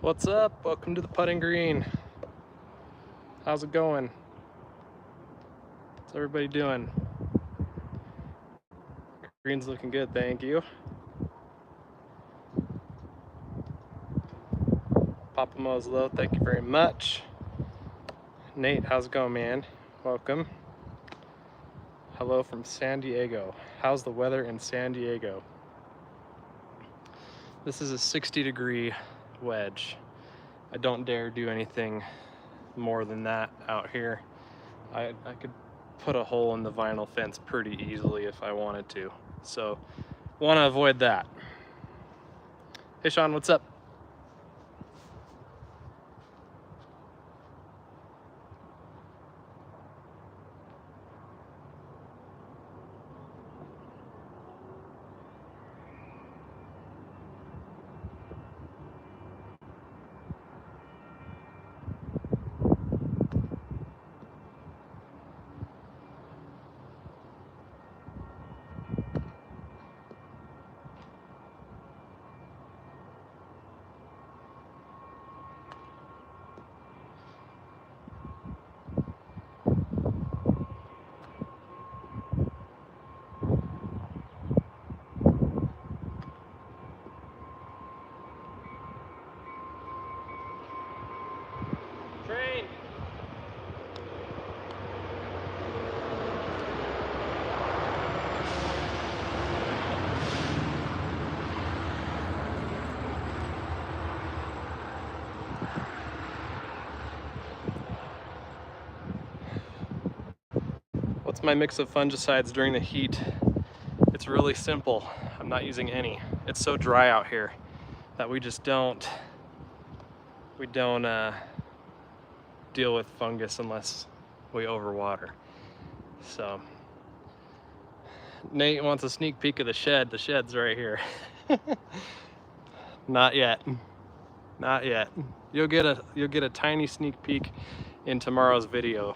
What's up? Welcome to the putting green. How's it going? What's everybody doing? Green's looking good, thank you. Papa Moslow, thank you very much. Nate, how's it going, man? Welcome. Hello from San Diego. How's the weather in San Diego? This is a 60-degree wedge. I don't dare do anything more than that out here. I could put a hole in the vinyl fence pretty easily if I wanted to. So, want to avoid that. Hey Sean, what's up? Train. What's my mix of fungicides during the heat? It's really simple. I'm not using any. It's so dry out here that we just don't deal with fungus unless we overwater. So Nate wants a sneak peek of the shed. The shed's right here. Not yet. Not yet. You'll get a tiny sneak peek in tomorrow's video.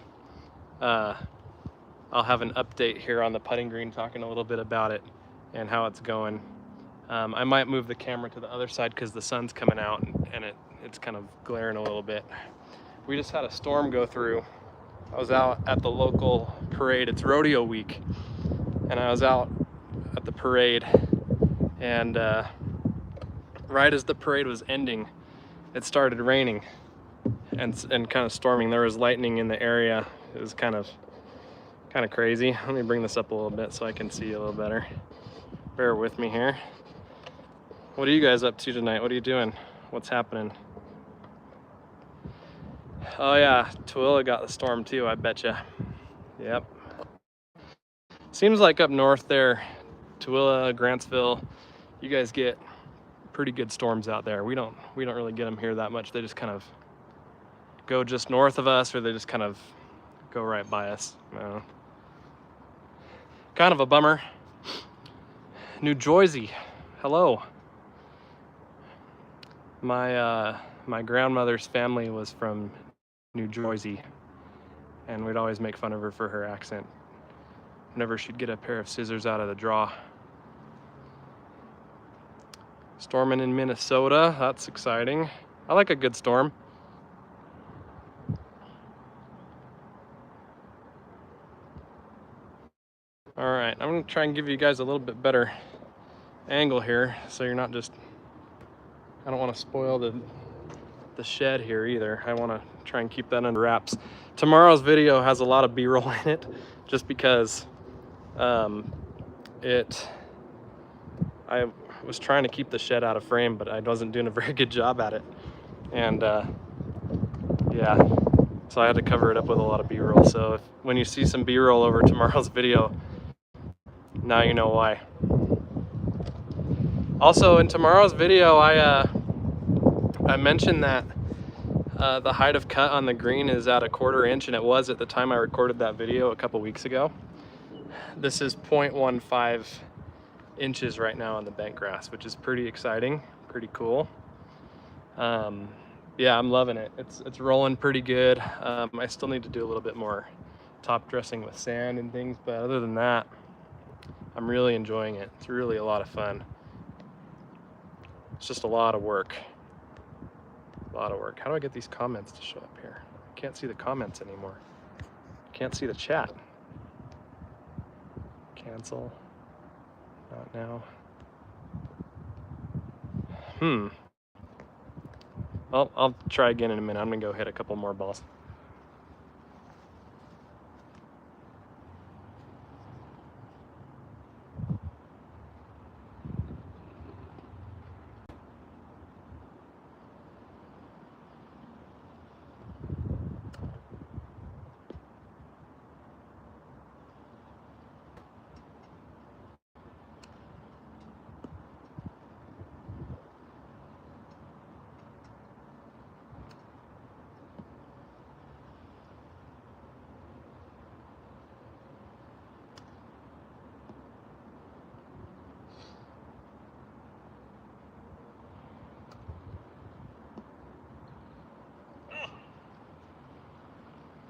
I'll have an update here on the putting green, talking a little bit about it and how it's going. I might move the camera to the other side because the sun's coming out and it's kind of glaring a little bit. We just had a storm go through. I was out at the local parade. It's rodeo week, and I was out at the parade, and right as the parade was ending, it started raining and kind of storming. There was lightning in the area. It was kind of crazy. Let me bring this up a little bit so I can see you a little better. Bear with me here. What are you guys up to tonight? What are you doing? What's happening? Oh yeah, Tooele got the storm too, I betcha. Yep. Seems like up north there, Tooele, Grantsville, you guys get pretty good storms out there. We don't really get them here that much. They just kind of go just north of us, or they just kind of go right by us. Kind of a bummer. New Jersey, hello. My grandmother's family was from New Jersey, and we'd always make fun of her for her accent whenever she'd get a pair of scissors out of the drawer. Storming in Minnesota, that's exciting. I like a good storm. All right, I'm gonna try and give you guys a little bit better angle here, so you're not just, I don't want to spoil the shed here either. I want to try and keep that under wraps. Tomorrow's video has a lot of B-roll in it, just because I was trying to keep the shed out of frame, but I wasn't doing a very good job at it. And yeah, so I had to cover it up with a lot of B-roll. So when you see some B-roll over tomorrow's video, now you know why. Also, in tomorrow's video, I mentioned that the height of cut on the green is at 1/4 inch, and it was at the time I recorded that video a couple weeks ago. This is 0.15 inches right now on the bent grass, which is pretty exciting, pretty cool. Yeah, I'm loving it. It's rolling pretty good. I still need to do a little bit more top dressing with sand and things, but other than that, I'm really enjoying it. It's really a lot of fun. It's just a lot of work. A lot of work. How do I get these comments to show up here? I can't see the comments anymore. Can't see the chat. Cancel. Not now. Well, I'll try again in a minute. I'm gonna go hit a couple more balls.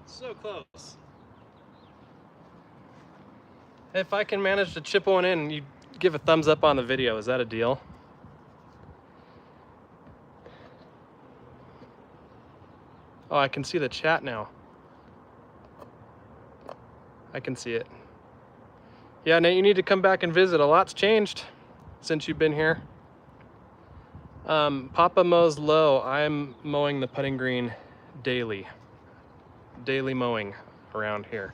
So close. If I can manage to chip one in, you give a thumbs up on the video. Is that a deal? Oh, I can see the chat now. I can see it. Yeah, Nate, you need to come back and visit. A lot's changed since you've been here. Papa mows low. I'm mowing the putting green daily. Daily mowing around here.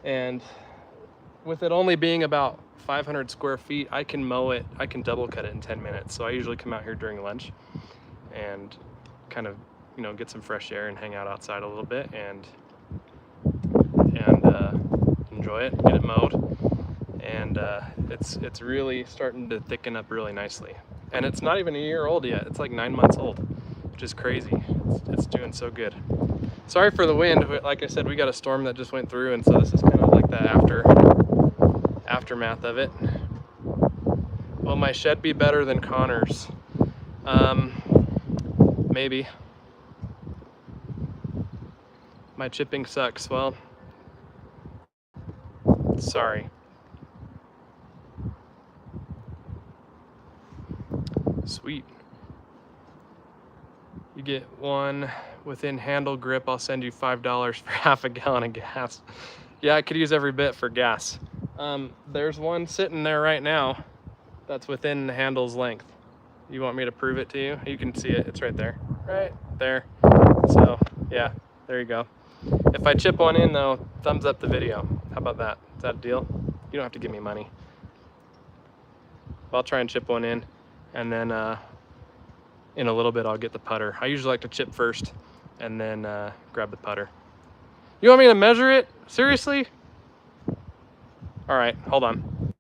And with it only being about 500 square feet, I can mow it, I can double cut it in 10 minutes. So I usually come out here during lunch and kind of, you know, get some fresh air and hang out outside a little bit and enjoy it, get it mowed. And it's really starting to thicken up really nicely. And it's not even a year old yet. It's like 9 months old, which is crazy. It's doing so good. Sorry for the wind. Like I said, we got a storm that just went through, and so this is kind of like the aftermath of it. Will my shed be better than Connor's? Maybe. My chipping sucks. Well, sorry. Sweet. You get one within handle grip. I'll send you $5 for half a gallon of gas. Yeah, I could use every bit for gas. There's one sitting there right now that's within the handle's length. You want me to prove it to you? You can see it. It's right there. Right there. So, yeah, there you go. If I chip one in, though, thumbs up the video. How about that? Is that a deal? You don't have to give me money. I'll try and chip one in, and then in a little bit I'll get the putter. I usually like to chip first and then grab the putter. You want me to measure it? Seriously? All right, hold on.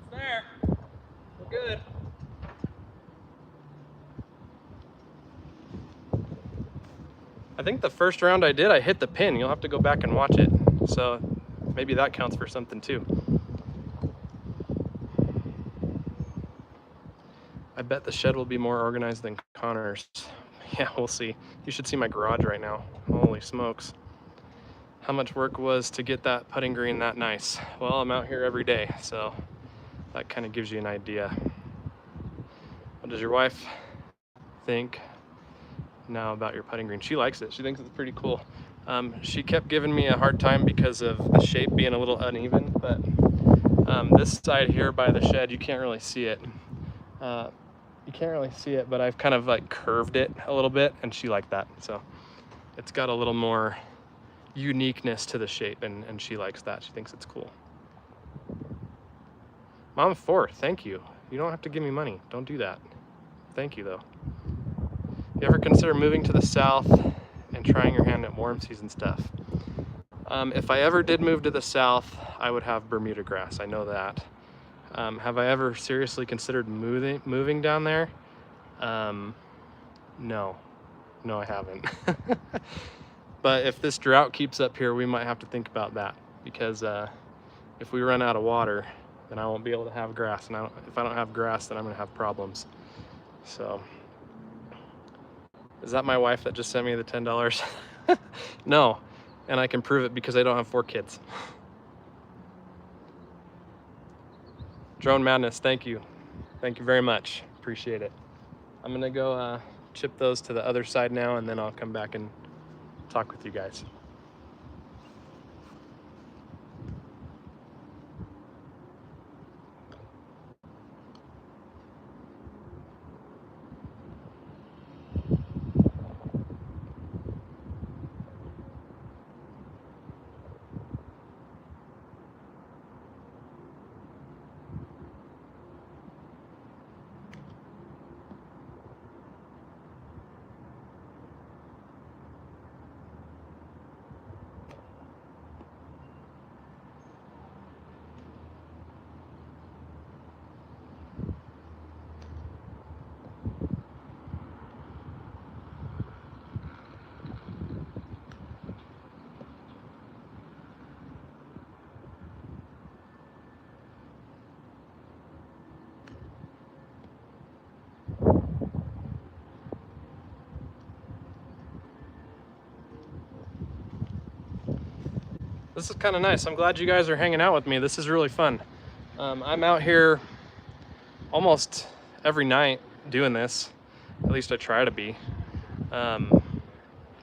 It's there. We're good. I think the first round I did, I hit the pin. You'll have to go back and watch it. So maybe that counts for something too. I bet the shed will be more organized than Connor's. Yeah, we'll see. You should see my garage right now. Holy smokes. How much work was to get that putting green that nice? Well, I'm out here every day, so that kind of gives you an idea. What does your wife think now about your putting green? She likes it. She thinks it's pretty cool. She kept giving me a hard time because of the shape being a little uneven, but this side here by the shed, you can't really see it. You can't really see it, but I've kind of like curved it a little bit, and she liked that. So it's got a little more uniqueness to the shape, and she likes that. She thinks it's cool. Mom 4, thank you. You don't have to give me money. Don't do that. Thank you, though. You ever consider moving to the south and trying your hand at warm season stuff? If I ever did move to the south, I would have Bermuda grass. I know that. Have I ever seriously considered moving down there? No, I haven't. But if this drought keeps up here, we might have to think about that, because if we run out of water, then I won't be able to have grass, and if I don't have grass, then I'm gonna have problems. So, is that my wife that just sent me the $10? No, and I can prove it because I don't have 4 kids. Drone Madness, thank you. Thank you very much. Appreciate it. I'm gonna go chip those to the other side now, and then I'll come back and talk with you guys. This is kind of nice. I'm glad you guys are hanging out with me. This is really fun. I'm out here almost every night doing this. At least I try to be.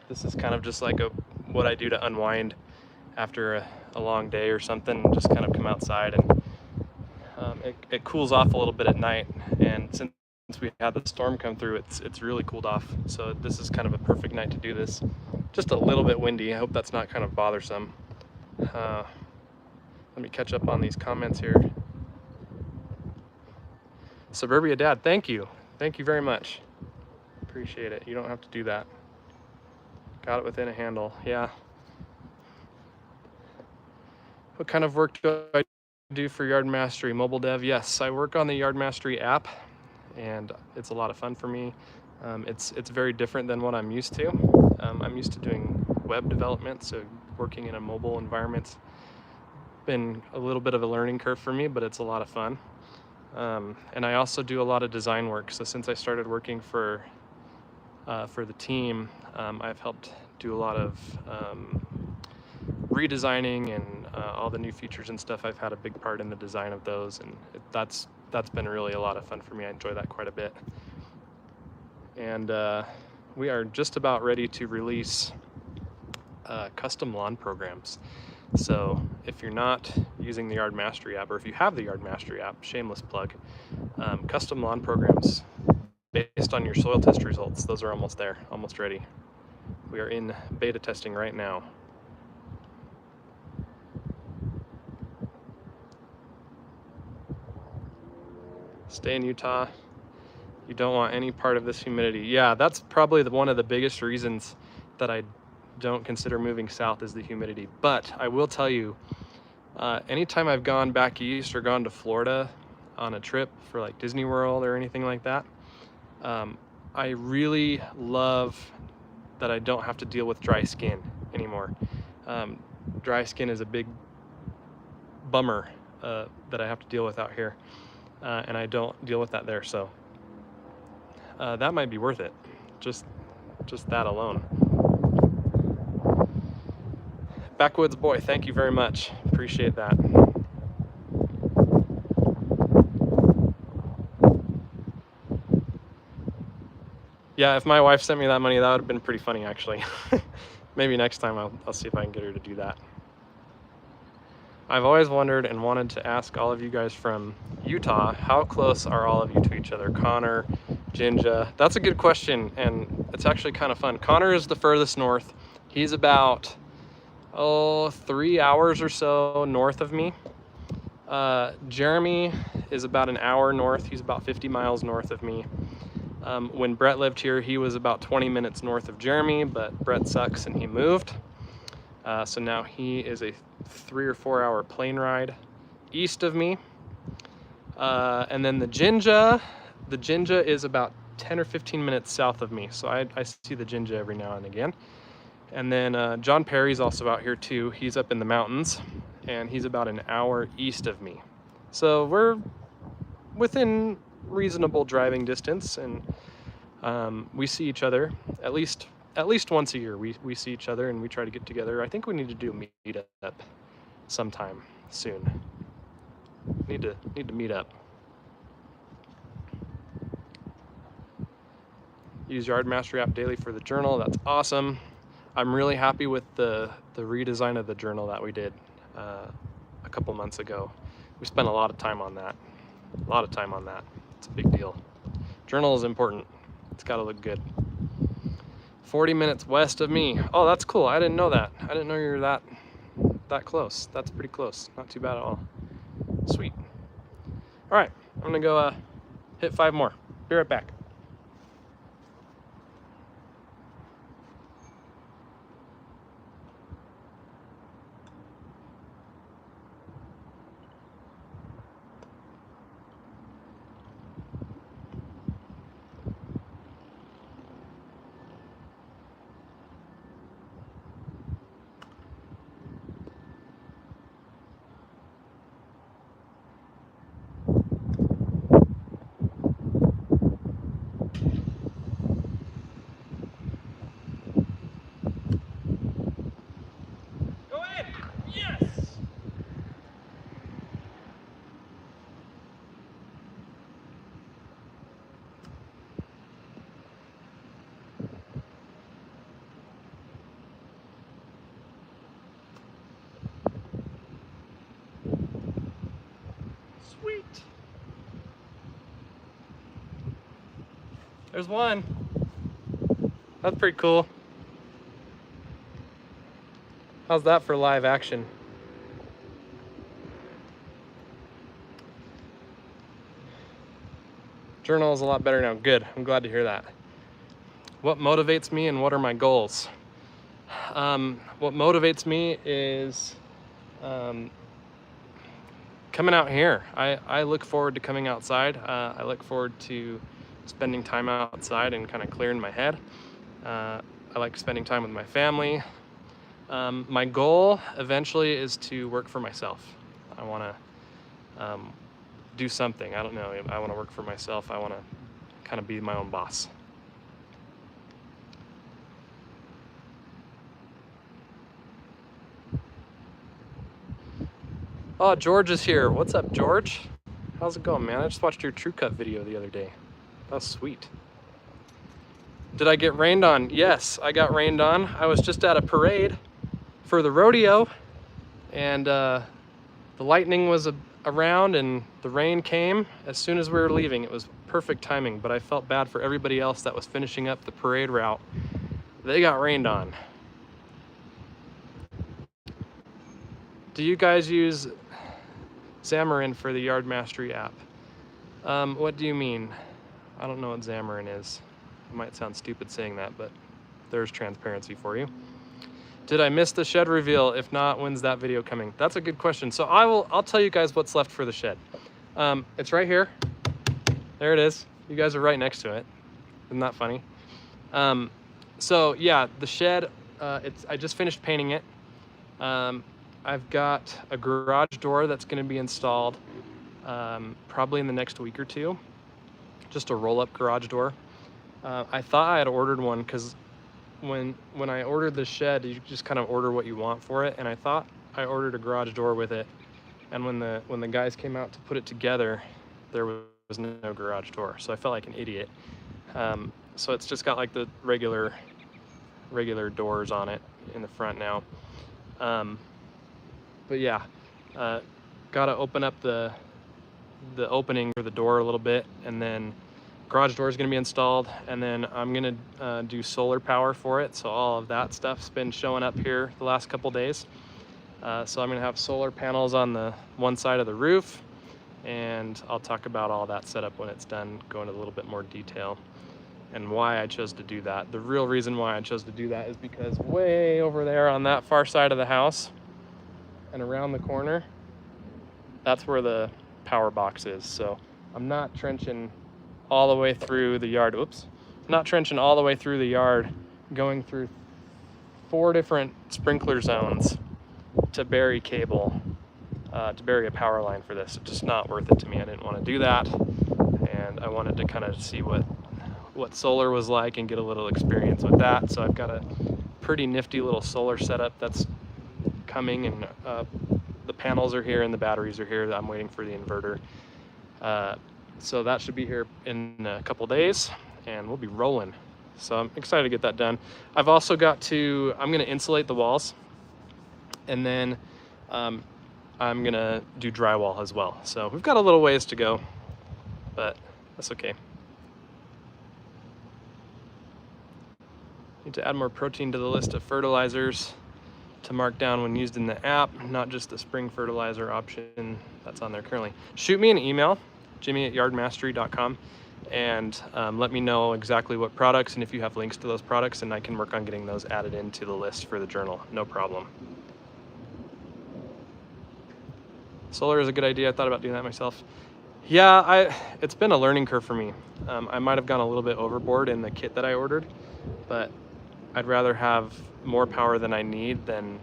This is kind of just like what I do to unwind after a long day or something. Just kind of come outside, and it cools off a little bit at night. And since we had the storm come through, it's really cooled off. So this is kind of a perfect night to do this. Just a little bit windy. I hope that's not kind of bothersome. Let me catch up on these comments here. Suburbia Dad, thank you. Thank you very much. Appreciate it. You don't have to do that. Got it within a handle. Yeah. What kind of work do I do for Yard Mastery? Mobile dev? Yes, I work on the Yard Mastery app, and it's a lot of fun for me. It's very different than what I'm used to. I'm used to doing web development, so working in a mobile environment's been a little bit of a learning curve for me, but it's a lot of fun. And I also do a lot of design work. So since I started working for the team, I've helped do a lot of redesigning and all the new features and stuff. I've had a big part in the design of those, and that's been really a lot of fun for me. I enjoy that quite a bit. And we are just about ready to release custom lawn programs. So if you're not using the Yard Mastery app, or if you have the Yard Mastery app, shameless plug, custom lawn programs based on your soil test results, those are almost there, almost ready. We are in beta testing right now. Stay in Utah. You don't want any part of this humidity. Yeah, that's probably one of the biggest reasons that I don't consider moving south is the humidity. But I will tell you, anytime I've gone back east or gone to Florida on a trip for like Disney World or anything like that, I really love that I don't have to deal with dry skin anymore. Dry skin is a big bummer that I have to deal with out here, and I don't deal with that there. So that might be worth it, just that alone. Backwoods Boy, thank you very much. Appreciate that. Yeah, if my wife sent me that money, that would have been pretty funny, actually. Maybe next time I'll see if I can get her to do that. I've always wondered and wanted to ask all of you guys from Utah, how close are all of you to each other? Connor, Jinja. That's a good question, and it's actually kind of fun. Connor is the furthest north. He's about 3 hours or so north of me. Jeremy is about an hour north. He's about 50 miles north of me. When Brett lived here, he was about 20 minutes north of Jeremy, but Brett sucks and he moved. So now he is a 3 or 4 hour plane ride east of me. And then the Jinja is about 10 or 15 minutes south of me. So I see the Jinja every now and again. And then John Perry's also out here too. He's up in the mountains, and he's about an hour east of me. So we're within reasonable driving distance, and we see each other at least once a year. We see each other and we try to get together. I think we need to do a meetup sometime soon. Need to meet up. Use Yard Mastery app daily for the journal. That's awesome. I'm really happy with the redesign of the journal that we did a couple months ago. We spent a lot of time on that. It's a big deal. Journal is important. It's got to look good. 40 minutes west of me. Oh, that's cool. I didn't know that. I didn't know you were that close. That's pretty close. Not too bad at all. Sweet. All right, I'm gonna go hit 5 more. Be right back. Sweet. There's one. That's pretty cool. How's that for live action? Journal is a lot better now. Good. I'm glad to hear that. What motivates me and what are my goals? What motivates me is coming out here. I look forward to coming outside. I look forward to spending time outside and kind of clearing my head. I like spending time with my family. My goal eventually is to work for myself. I want to do something. I don't know. I want to work for myself. I want to kind of be my own boss. Oh, George is here. What's up, George? How's it going, man? I just watched your True Cut video the other day. That was sweet. Did I get rained on? Yes, I got rained on. I was just at a parade for the rodeo, and the lightning was around and the rain came as soon as we were leaving. It was perfect timing, but I felt bad for everybody else that was finishing up the parade route. They got rained on. Do you guys use Xamarin for the Yard Mastery app? What do you mean? I don't know what Xamarin is. It might sound stupid saying that, but there's transparency for you. Did I miss the shed reveal? If not, when's that video coming? That's a good question. So I'll tell you guys what's left for the shed. It's right here. There it is. You guys are right next to it. Isn't that funny? So yeah, the shed, I just finished painting it. I've got a garage door that's going to be installed probably in the next week or two. Just a roll-up garage door. I thought I had ordered one because when I ordered the shed, you just kind of order what you want for it, and I thought I ordered a garage door with it. And when the guys came out to put it together, there was no garage door, so I felt like an idiot. So it's just got like the regular doors on it in the front now. But yeah, gotta open up the opening for the door a little bit, and then garage door is gonna be installed, and then I'm gonna do solar power for it. So all of that stuff's been showing up here the last couple days. So I'm gonna have solar panels on the one side of the roof, and I'll talk about all that setup when it's done, go into a little bit more detail and why I chose to do that. The real reason why I chose to do that is because way over there on that far side of the house and around the corner, that's where the power box is. So I'm not trenching all the way through the yard. Oops. I'm not trenching all the way through the yard, going through 4 different sprinkler zones to bury cable, to bury a power line for this. It's just not worth it to me. I didn't want to do that, and I wanted to kind of see what solar was like and get a little experience with that. So I've got a pretty nifty little solar setup that's coming, and the panels are here and the batteries are here. I'm waiting for the inverter. So that should be here in a couple days and we'll be rolling. So I'm excited to get that done. I've also got to, I'm gonna insulate the walls and then I'm gonna do drywall as well. So we've got a little ways to go, but that's okay. Need to add more protein to the list of fertilizers to mark down when used in the app, not just the spring fertilizer option that's on there currently. Shoot me an email, jimmy@yardmastery.com, and let me know exactly what products and if you have links to those products, and I can work on getting those added into the list for the journal, no problem. Solar is a good idea. I thought about doing that myself. Yeah, it's been a learning curve for me. I might have gone a little bit overboard in the kit that I ordered, but I'd rather have more power than I need than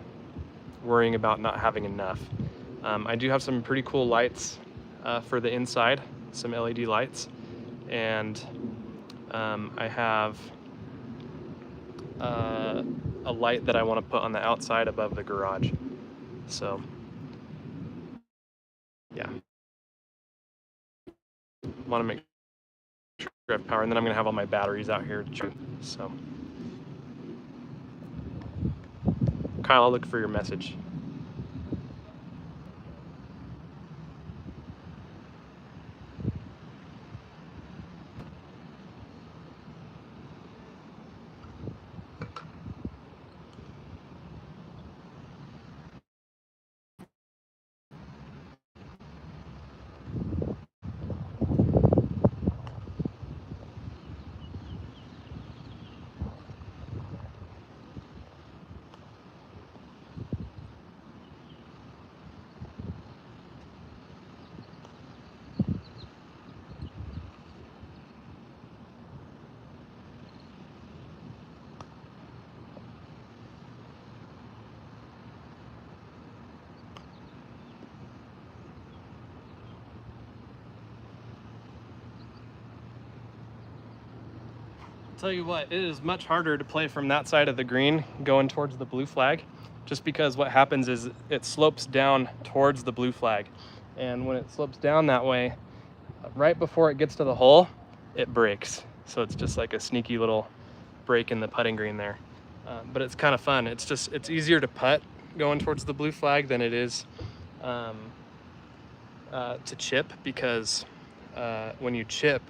worrying about not having enough. I do have some pretty cool lights for the inside, some LED lights, and I have a light that I want to put on the outside above the garage. So yeah, want to make sure I have power, and then I'm gonna have all my batteries out here too. So Kyle, I'll look for your message. Tell you what, it is much harder to play from that side of the green going towards the blue flag, just because what happens is it slopes down towards the blue flag, and when it slopes down that way, right before it gets to the hole, it breaks. So it's just like a sneaky little break in the putting green there, but it's kind of fun. It's easier to putt going towards the blue flag than it is to chip, because when you chip,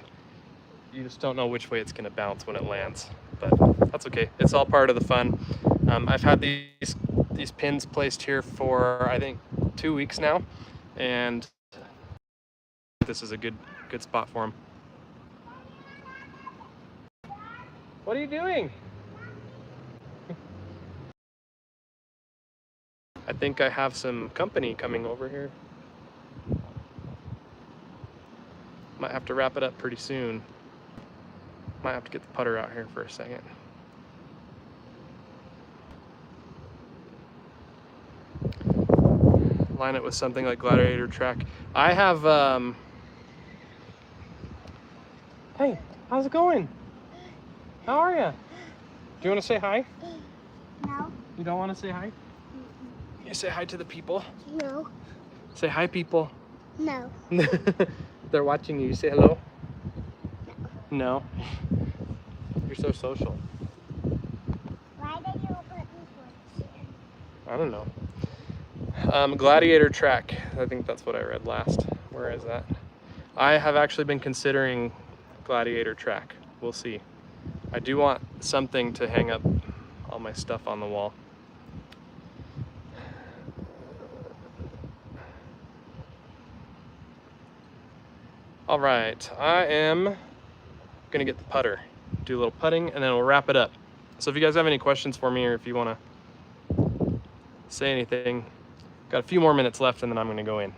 you just don't know which way it's going to bounce when it lands, but that's okay. It's all part of the fun. I've had these pins placed here for, I think, 2 weeks now, and this is a good spot for them. What are you doing? I think I have some company coming over here. Might have to wrap it up pretty soon. Might have to get the putter out here for a second. Line it with something like Gladiator Track. I have, hey, how's it going? How are you? Do you want to say hi? No. You don't want to say hi? You say hi to the people? No. Say hi, people. No. They're watching you. You say hello? No. You're so social. Why did you put these ones here? I don't know. Gladiator Track. I think that's what I read last. Where is that? I have actually been considering Gladiator Track. We'll see. I do want something to hang up all my stuff on the wall. All right, I am gonna get the putter, do a little putting, and then we'll wrap it up. So if you guys have any questions for me, or if you wanna say anything, got a few more minutes left and then I'm gonna go in.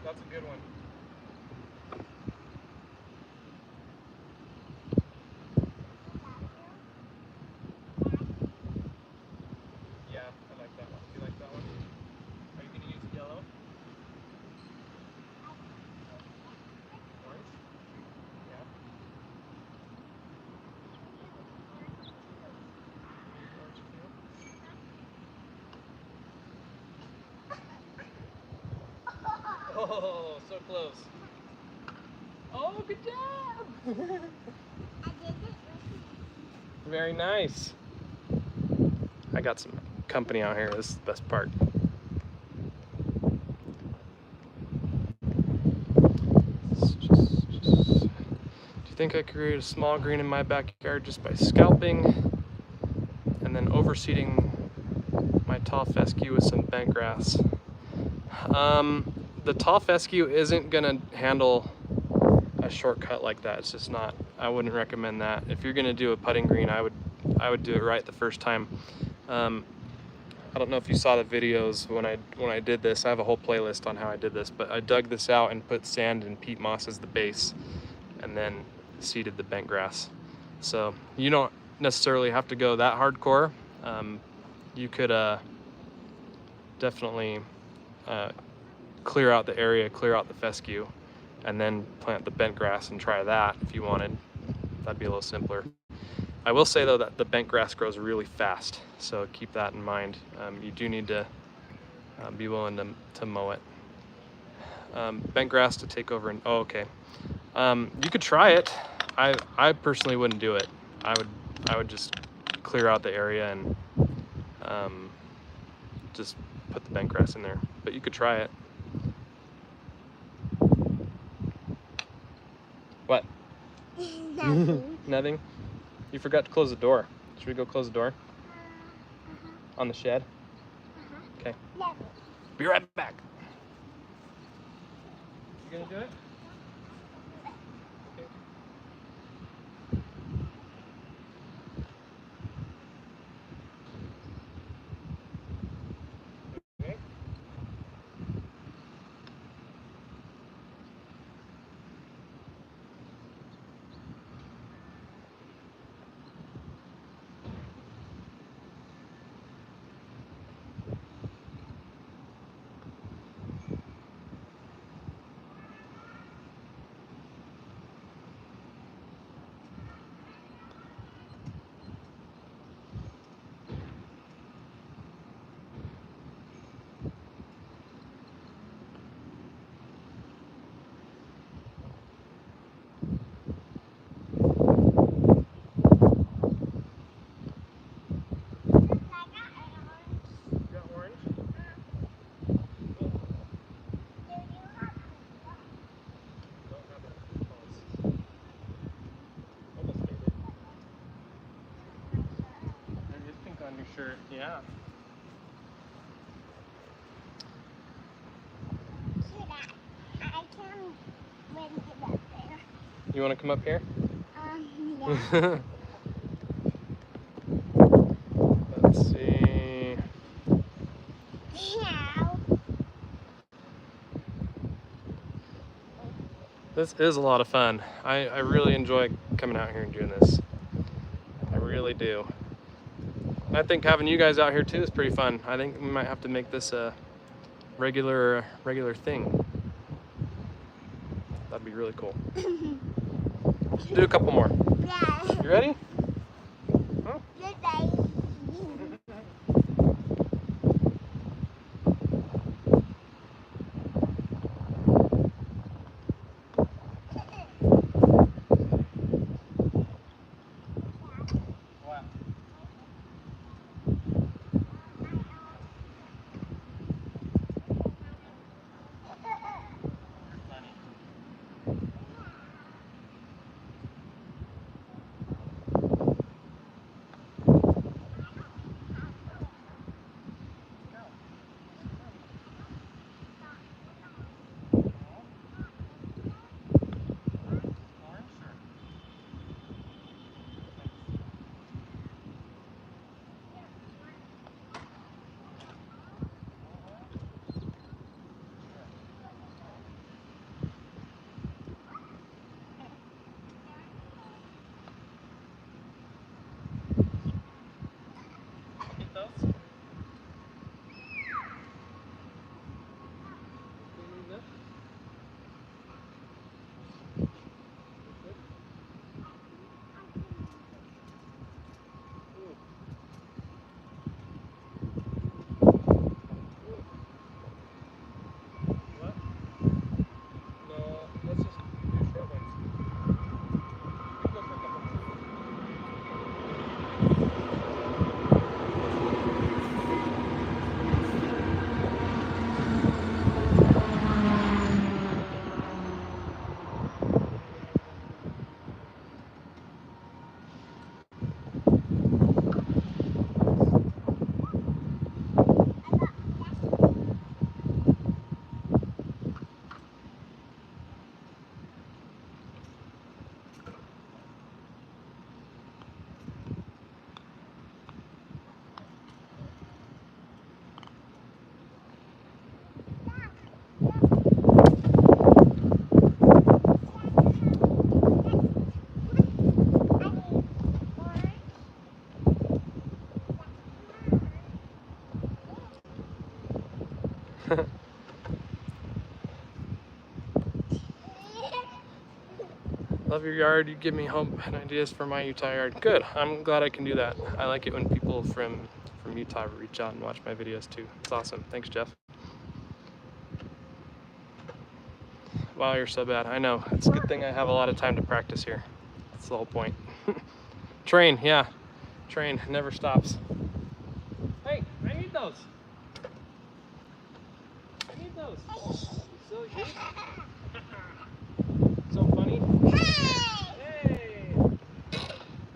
That's a good one. Yeah, I like that one. Do you like that one? Are you going to use yellow? Orange? Yeah. Orange too? Oh, so close. Oh, good job! Very nice. I got some company out here. This is the best part. Do you think I could create a small green in my backyard just by scalping and then overseeding my tall fescue with some bent grass? The tall fescue isn't gonna handle a shortcut like that. It's just not. I wouldn't recommend that. If you're gonna do a putting green, I would do it right the first time. I don't know if you saw the videos when I did this. I have a whole playlist on how I did this, but I dug this out and put sand and peat moss as the base, and then seeded the bent grass. So you don't necessarily have to go that hardcore. You could definitely clear out the area, clear out the fescue, and then plant the bent grass and try that if you wanted. That'd be a little simpler. I will say though that the bent grass grows really fast, so keep that in mind. You do need to be willing to mow it. Bent grass to take over and, oh, okay. You could try it. I personally wouldn't do it. I would just clear out the area and just put the bent grass in there. But you could try it. What? Nothing. Nothing? You forgot to close the door. Should we go close the door? On the shed? Okay. Never. Be right back. You gonna do it? Okay. Okay. You got orange? Cool. Don't have it close. Almost made it. There is pink on your shirt. Yeah. I can win it up there. You want to come up here? Yeah. Let's see. Meow. This is a lot of fun. I really enjoy coming out here and doing this. I really do. I think having you guys out here too is pretty fun. I think we might have to make this a regular thing. That'd be really cool. Let's do a couple more. Yeah. You ready? Huh? Goodbye. What? You're funny. Love your yard. You give me hope and ideas for my Utah yard. Good. I'm glad I can do that. I like it when people from Utah reach out and watch my videos too. It's awesome. Thanks, Jeff. Wow, you're so bad. I know. It's a good thing I have a lot of time to practice here. That's the whole point. Train, yeah. Train never stops. Hey, I need those. I need those. Silly goose. So funny. Hey! Let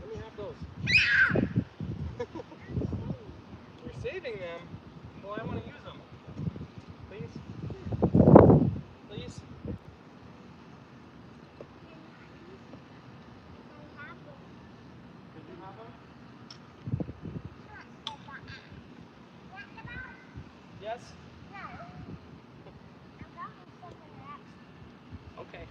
me have those. You're saving them? Well, I want to use them. Please? Please? Did you have them? Yes? Okay.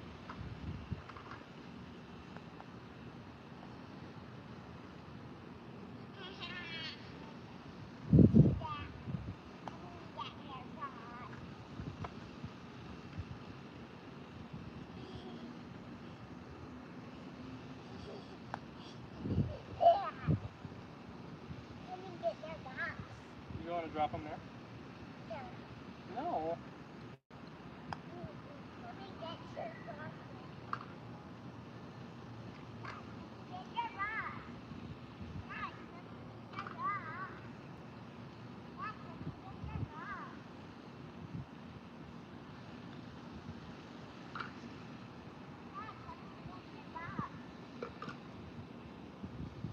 You want to drop them there? No.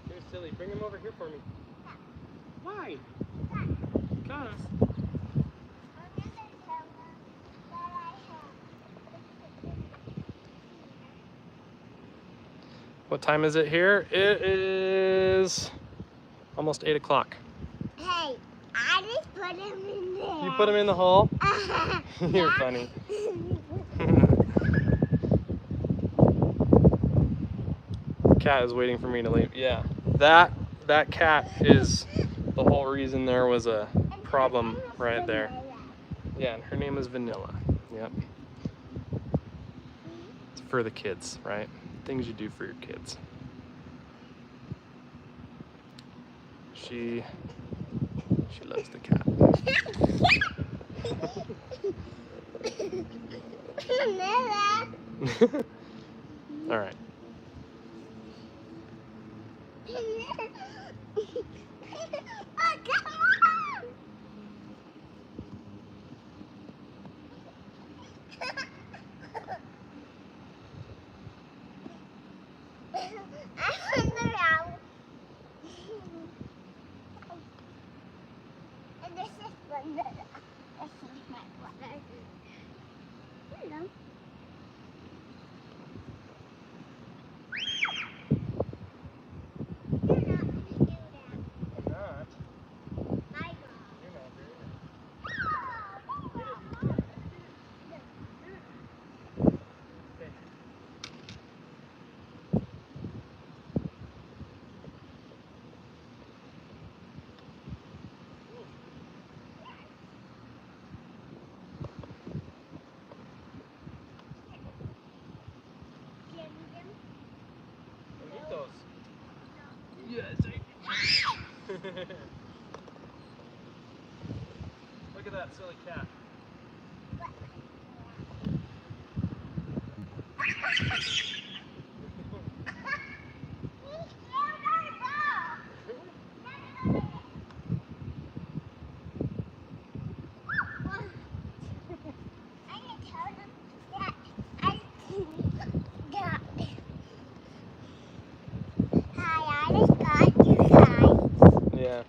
You're silly. Bring them over here for me. Why? Because. What time is it here? It is almost 8 o'clock. Hey, I just put him in there. You put him in the hole? You're funny. Cat is waiting for me to leave. Yeah, that cat is the whole reason there was a problem right there. Yeah, and her name is Vanilla. Yep. It's for the kids, right? Things you do for your kids. She loves the cat. All right. Yes, I Look at that silly cat. Yeah.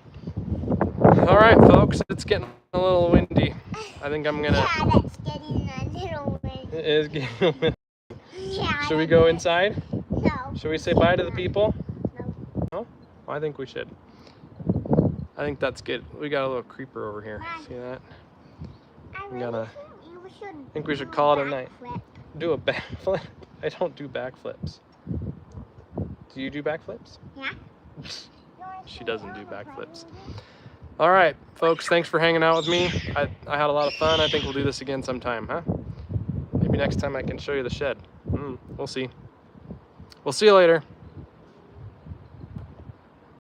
All right, folks, it's getting a little windy. I think I'm gonna. Yeah, that's getting a little windy. It is getting a little windy. Yeah, Should we go inside? No. Should we say bye to the people? No. No? I think we should. I think that's good. We got a little creeper over here. Mom. See that? I think we should call it a night. Do a backflip? I don't do backflips. Do you do backflips? Yeah. She doesn't do backflips. All right, folks, thanks for hanging out with me. I had a lot of fun. I think we'll do this again sometime, huh? Maybe next time I can show you the shed. We'll see. We'll see you later.